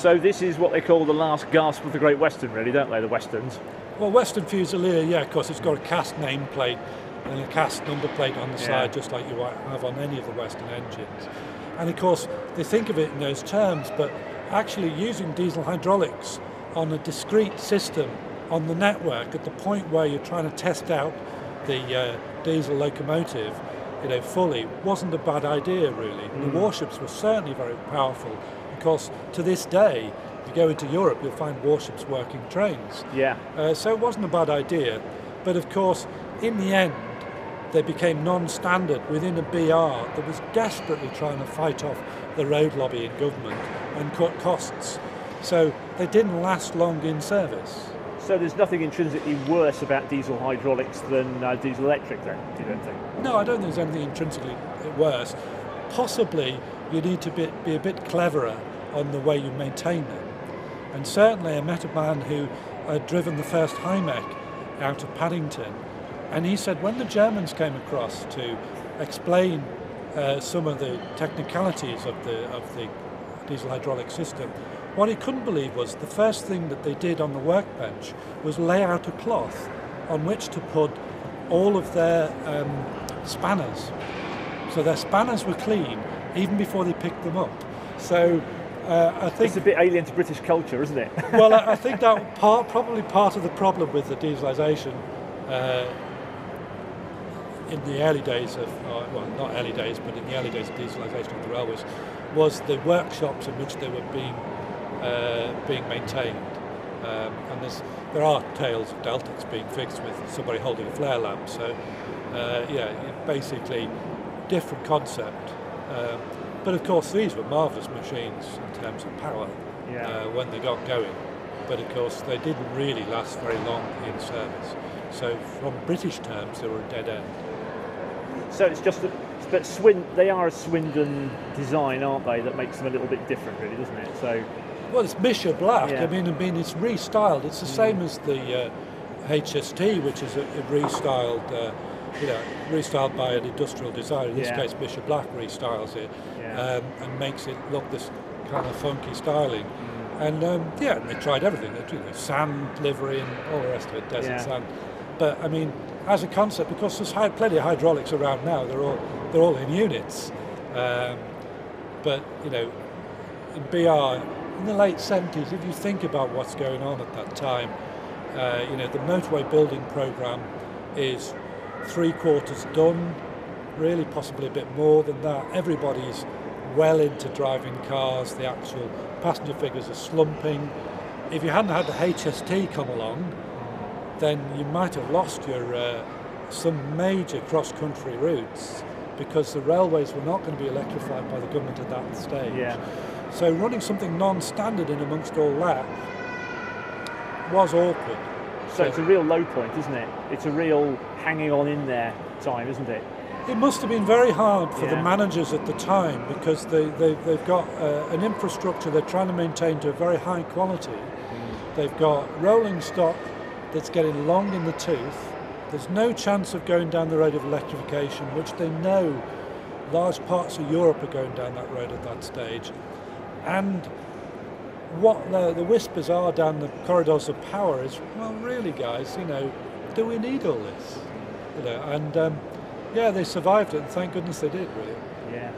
So this is what they call the last gasp of the Great Western, really, don't they, the Westerns? Well, Western Fusilier, yeah, of course, it's got a cast nameplate and a cast number plate on the side, just like you have on any of the Western engines. And of course, they think of it in those terms, but actually using diesel hydraulics on a discrete system on the network at the point where you're trying to test out the diesel locomotive, fully, wasn't a bad idea, really. The warships were certainly very powerful. Of course, to this day, if you go into Europe, you'll find warships working trains. Yeah. So it wasn't a bad idea. But of course, in the end, they became non-standard within a BR that was desperately trying to fight off the road lobby in government and cut costs. So they didn't last long in service. So there's nothing intrinsically worse about diesel hydraulics than diesel electric then, you don't think? No, I don't think there's anything intrinsically worse. Possibly you need to be a bit cleverer on the way you maintain them. And certainly I met a man who had driven the first Hymec out of Paddington, and he said when the Germans came across to explain some of the technicalities of the diesel hydraulic system, what he couldn't believe was the first thing that they did on the workbench was lay out a cloth on which to put all of their spanners. So their spanners were clean even before they picked them up. So I think it's a bit alien to British culture, isn't it? Well, I think that probably part of the problem with the dieselisation in the early days of, well, not early days, but in the early days of dieselisation of the railways, was the workshops in which they were being maintained. And there are tales of Deltics being fixed with somebody holding a flare lamp. So, basically different concept. But of course, these were marvellous machines in terms of power when they got going. But of course, they didn't really last very long in service. So, from British terms, they were a dead end. So it's just but they are a Swindon design, aren't they? That makes them a little bit different, really, doesn't it? So. Well, it's Misha Black. I mean, it's restyled. It's the same as the HST, which is restyled by an industrial designer. In this case, Misha Black restyles it and makes it look this kind of funky styling. And they tried everything. Sand livery and all the rest of it, desert sand. But I mean, as a concept, because there's plenty of hydraulics around now, they're all in units. But in BR. In the late 70s, if you think about what's going on at that time, the motorway building programme is 3/4 done, really possibly a bit more than that. Everybody's well into driving cars, the actual passenger figures are slumping. If you hadn't had the HST come along, then you might have lost your some major cross-country routes because the railways were not going to be electrified by the government at that stage. Yeah. So running something non-standard in amongst all that was awkward. So it's a real low point, isn't it? It's a real hanging on in there time, isn't it? It must have been very hard for the managers at the time because they've got an infrastructure they're trying to maintain to a very high quality. They've got rolling stock that's getting long in the tooth. There's no chance of going down the road of electrification, which they know large parts of Europe are going down that road at that stage. And what the whispers are down the corridors of power is, well, really, guys, do we need all this? And they survived it, and thank goodness they did, really. Yeah.